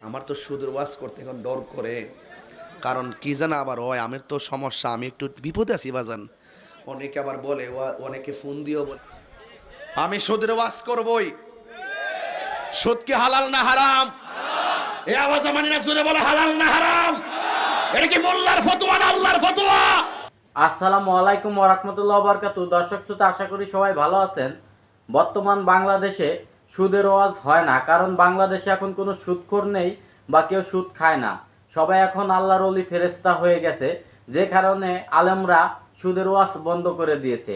আমার তো সুদের ওয়াজ করতে এখন ডর করে, কারণ কি জানা আবার হয়, আমার তো সমস্যা, আমি একটু বিপদে আছি বাজান। অনেকে আবার বলে, অনেকে ফোন দিয়েও বলে আমি সুদের ওয়াজ করবই। সুদ কি হালাল না হারাম? এই আওয়াজ মানি না, জোরে বলে হালাল না হারাম? এটা কি মোল্লার ফতোয়া না আল্লাহর ফতোয়া? আসসালামু আলাইকুম ওয়া রাহমাতুল্লাহি ওয়া বারাকাতুহু। দর্শক শ্রোতা, আশা করি সবাই ভালো আছেন। বর্তমান বাংলাদেশে সুদের ওয়াজ হয় না, কারণ বাংলাদেশে এখন কোনো সুদখোর নেই বা কেউ সুদ খায় না। সবাই এখন আল্লাহর ওলি ফেরেশতা হয়ে গেছে, যে কারণে আলেমরা সুদের ওয়াজ বন্ধ করে দিয়েছে।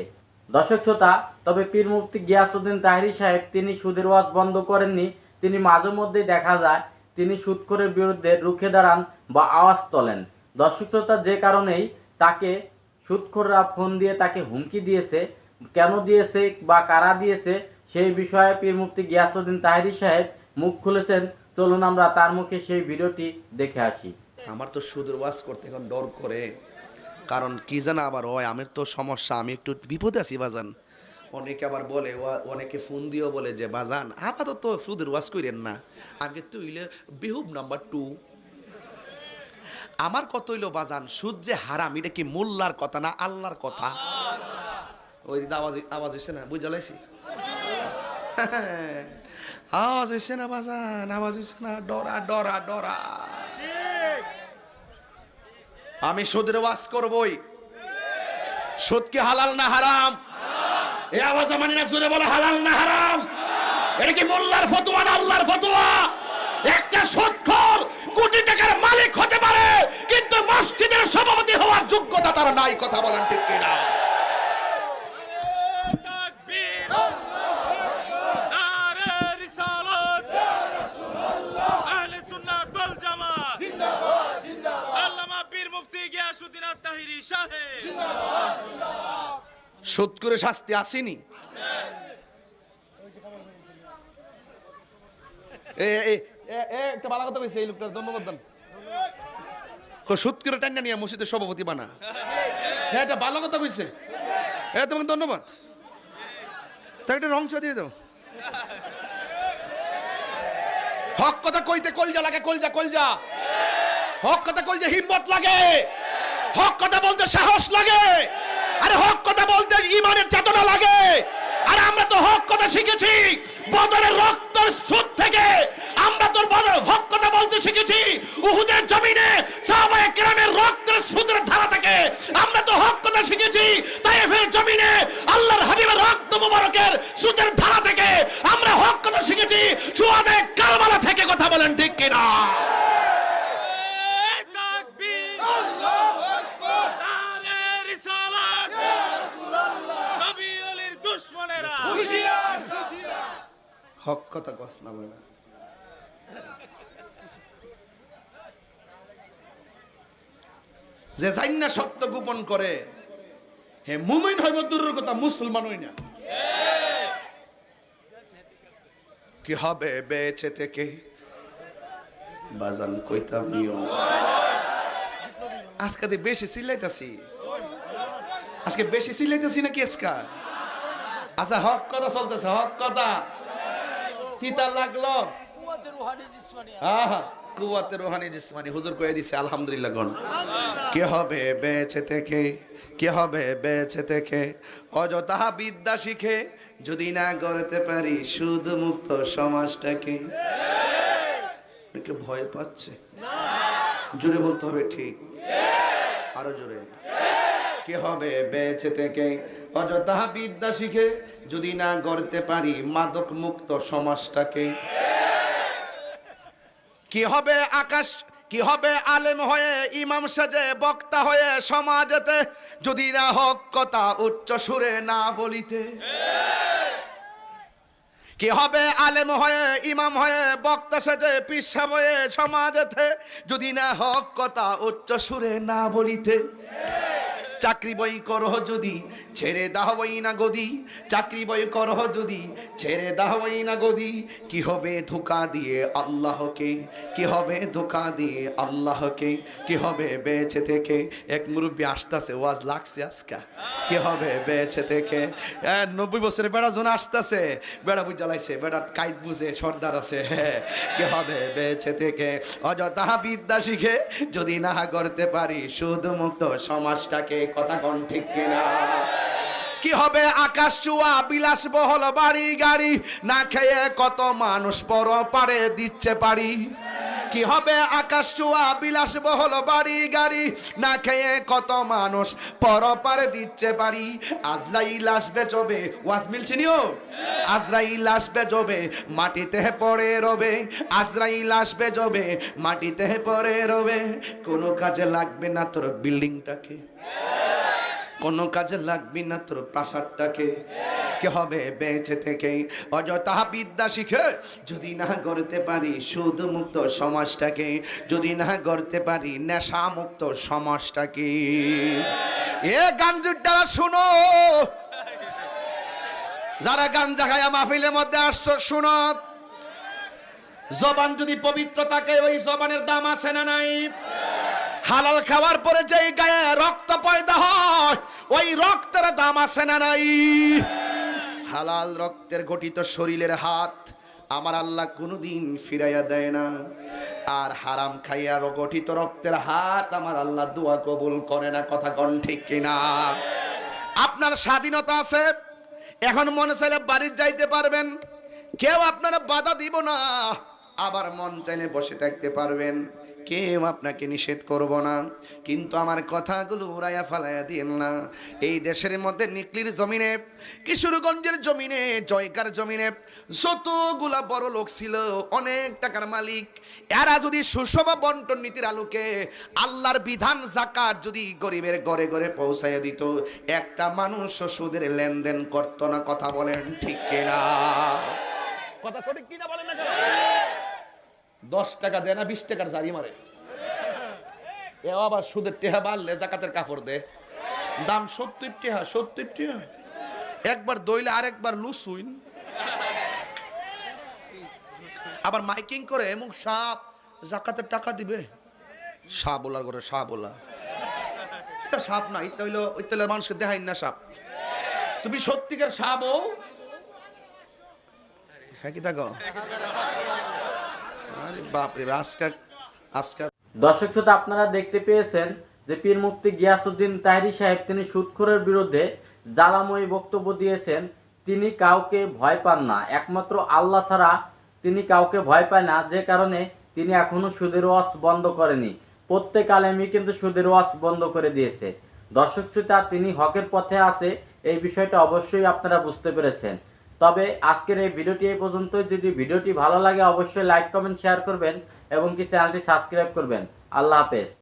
দর্শক শ্রোতা, তবে পীর মুফতি গিয়াসউদ্দিন তাহেরী সাহেব তিনি সুদের ওয়াজ বন্ধ করেননি। তিনি মাঝে মধ্যেই দেখা যায় তিনি সুদখোরের বিরুদ্ধে রুখে দাঁড়ান বা আওয়াজ তোলেন। দর্শক শ্রোতা, যে কারণেই তাকে সুদখোররা ফোন দিয়ে তাকে হুমকি দিয়েছে, কেন দিয়েছে বা কারা দিয়েছে সেই বিষয়ে পীর মুফতি গিয়াসউদ্দিন তাহেরী সাহেব মুখ খুলেছেন। চলুন আমরা তার মুখে সেই ভিডিওটি দেখে আসি। আমার তো সুদের ওয়াজ করতে এখন ডর করে, কারণ কি জানা আবার হয়, আমার তো সমস্যা, আমি একটু বিপদে আছি বাজান। অনেকে আবার বলে, অনেকে ফোন দিয়েও বলে যে বাজান আপাতত সুদের ওয়াজ করেন না, আগে তো হইলে বেহুব নাম্বার 2। আমার কত হইলো বাজান, সুদ যে হারাম এটা কি মোল্লার কথা না আল্লাহর কথা? ওই আওয়াজ আওয়াজ হয়েছে না, বুঝা লাইছি? আওয়াজ হয়েছে না বাজান, আওয়াজ হয়েছে না? ডরা ডরা ডরা। আমি সুদের ওয়াজ করবই। সুদ কি হালাল না হারাম? এই আওয়াজ মানি না, জোরে বলে হালাল না হারাম? এটা কি মোল্লার ফতোয়া না আল্লাহর ফতোয়া? একটা সুদখোর কোটি টাকার মালিক হতে পারে, কিন্তু মসজিদের সভাপতি হওয়ার যোগ্যতা তার নাই। কথা বলেন ঠিক কিনা? সুদ করে শাস্তি আসেনি? একটা ভালো কথা বলছে এই লোকটার, ধন্যবাদ দেন। সুদ করে টান্না নিয়ে মসজিদের সভাপতি বানা, হ্যাঁ এটা ভালো কথা কইছে, হ্যাঁ তোমাকে ধন্যবাদ। তাই একটা রং চা দিয়ে দাও। হক কথা কইতে কলজা লাগে, কলজা কলজা। হক কথা কইতে হিম্মত লাগে, হক কথা বলতে সাহস লাগে, আরে হক কথা বলতে ঈমানের চেতনা লাগে। আর আমরা তো হক কথা শিখেছি বদরের রক্তের স্রোত থেকে, আমরা তো হক কথা বলতে শিখেছি উহুদের জমিনে সাহাবায়ে কেরামের রক্তের স্রোতের ধারা থেকে। আমরা তো হক কথা শিখেছি তায়েফের জমিনে আল্লাহর হাবিবের রক্ত মুবারকের স্রোতের ধারা থেকে। আমরা হক কথা শিখেছি শুহাদায়ে কারবালা থেকে। কথা বলেন ঠিক কিনা? হক কথা কস না বলে, যে জান্না সত্য গোপন করে হে মুমিন হইব দূরের কথা, মুসলমান হই না। কি হবে বেঁচে থেকে বাজান কইতাম নিও। আজকে বেশি চিল্লাইতাছি, আজকে বেশি চিল্লাইতাছি নাকি আজকা? আচ্ছা হক কথা চলতেছে, হক কথা তিতা লাগলো। কুওয়াতে রুহানি জিসমানি হুজুর কয়ে দিছে আলহামদুলিল্লাহ গণ। কি হবে বেঁচে থেকে, কি হবে বেঁচে থেকে অযথা বিদ্যা শিখে যদি না গড়তে পারি সুদ মুক্ত সমাজটাকে। ভয় পাচ্ছে, জোরে বলতে হবে ঠিক, আরো জোরে। কি হবে বেঁচে থেকে অযথা বিদ্যা শিখে যদি না গড়তে পারি মাদক মুক্ত সমাজটাকে। কি হবে আকাশ, কি হবে আলেম হয়ে ইমাম সাজে বক্তা হয়ে সমাজেতে যদি না হক কথা উচ্চ সুরে না বলিতে। কি হবে আলেম হয়ে ইমাম হয়ে বক্তা সাজে পিসা হয়ে সমাজেতে যদি না হক কথা উচ্চ সুরে না বলিতে। চাকরি বই করো যদি ছেড়ে দাওই না গদি, চাকরি বই করো যদি ছেড়ে দাওই না গদি, কি হবে ধোঁকা দিয়ে আল্লাহকে, কি হবে ধোঁকা দিয়ে আল্লাহকে, কি হবে বেঁচে থেকে। এক মুরব্বী আসতেছে, ওয়াজ লাগছে আজকা, কি হবে বেঁচে থেকে। 90 বছরের বেড়া জন আসতেছে, বেড়া বুঝ জ্বালাইছে, বেড়া কাইত বুঝে সর্দার আছে, কি হবে বেঁচে থেকে। অযথা বিদ্যা শিখে যদি না করতে পারি শুধু মুক্ত সমাজটাকে, কথা কোন ঠিক কিনা। কি হবে আকাশ চুয়া বিলাসবহুল বাড়ি গাড়ি, না খেয়ে কত মানুষ পর পারে দিচ্ছে পারি। কি হবে আকাশ চুয়া বিলাসবহুল বাড়ি গাড়ি, না খেয়ে কত মানুষ পর পারে দিচ্ছে পারি। আজরাইল আসবে জবে, ওয়াজ মিলছে নিও, আজরাইল আসবে জবে মাটিতে পড়ে রবে, আজরাইল আসবে জবে মাটিতে পড়ে রবে। কোনো কাজে লাগবে না তোর বিল্ডিংটাকে, কোনো কাজে লাগবে না তোর প্রাসাদটাকে, কি হবে বেঁচে থেকে। অযথা বিদ্যা শিখে যদি না গড়তে পারি শুধু মুক্ত সমাজটাকে, যদি না গড়তে পারি নেশা মুক্ত সমাজটাকে। এ গাঞ্জুর দ্বারা শুনো, যারা গাঞ্জা খায়া মাহফিলের মধ্যে আসছো শুনো, জবান যদি পবিত্র থাকে ওই জবানের দাম আছে না নাই? হালাল খাওয়ার পরে যেই গায়ে রক্ত পয়দা হয় ওই রক্তের দাম আছে না নাই? হালাল রক্তের গঠিত শরীরের হাত আমার আল্লাহ কোনোদিন ফিরাইয়া দেয় না, আর হারাম খাইয়া গঠিত রক্তের হাত আমার আল্লাহ দোয়া কবুল করে না, কথা কোন ঠিক কিনা। আপনার স্বাধীনতা আছে, এখন মনে চাইলে বাড়ি যাইতে পারবেন, কেউ আপনারা বাধা দিব না, আবার মন চাইলে বসে থাকতে পারবেন, কেউ আপনাকে নিষেধ করব না। কিন্তু আমার কথাগুলো উড়াইয়া ফালাইয়া দিয়েন না। এই দেশের মধ্যে নিকলির জমিনে, কিশোরগঞ্জের জমিনে, জয়কার জমিনে যতগুলা বড় লোক ছিল, অনেক টাকার মালিক, এরা যদি সুষম বন্টন নীতির আলোকে আল্লাহর বিধান যাকাত যদি গরিবের ঘরে ঘরে পৌঁছাইয়া দিত, একটা মানুষ সুদের লেনদেন করতো না, কথা বলেন ঠিক কিনা। কথা সঠিক কিনা বলেন না কেন? 10 টাকা দেয় না 20 টাকার জারি মারে, এ আবার সুদের টেহা বাড়লে জাকাতের কাপড় দে, দাম 70 টাকা, 70 টাকা, একবার দইলে আরেকবার লুসুইন, আবার মাইকিং করে এমন সাপ জাকাতের টাকা দিবে। সাপ বলার করে সাপ বলা, এটা সাপ না, এটা হইলো ওই তেলে মানুষকে দেখাই না সাপ। তুমি সত্যিকার সাপ ও হ্যাঁ কি থাকো। আরে বাপ রে, আজকে দর্শক শ্রোতা, আপনারা দেখতে পেয়েছেন যে পীর মুফতি গিয়াসউদ্দিন তাহেরী সাহেব তিনি সুদখোরের বিরুদ্ধে জ্বালাময়ী বক্তব্য দিয়েছেন। তিনি কাউকে ভয় পান না, একমাত্র আল্লাহ ছাড়া তিনি কাউকে ভয় পায় না, যে কারণে তিনি এখনো সুদের ওয়াজ বন্ধ করেনি। প্রত্যেক আলেমই কিন্তু সুদের ওয়াজ বন্ধ করে দিয়েছে। দর্শক শ্রোতা, তিনি হকের পথে আছে, এই বিষয়টা অবশ্যই আপনারা বুঝতে পেরেছেন। তবে আজকের এই ভিডিওটি এই পর্যন্তই। যদি ভিডিওটি ভালো লাগে অবশ্যই লাইক কমেন্ট শেয়ার করবেন এবং কি চ্যানেলটি সাবস্ক্রাইব করবেন। আল্লাহ হাফেজ।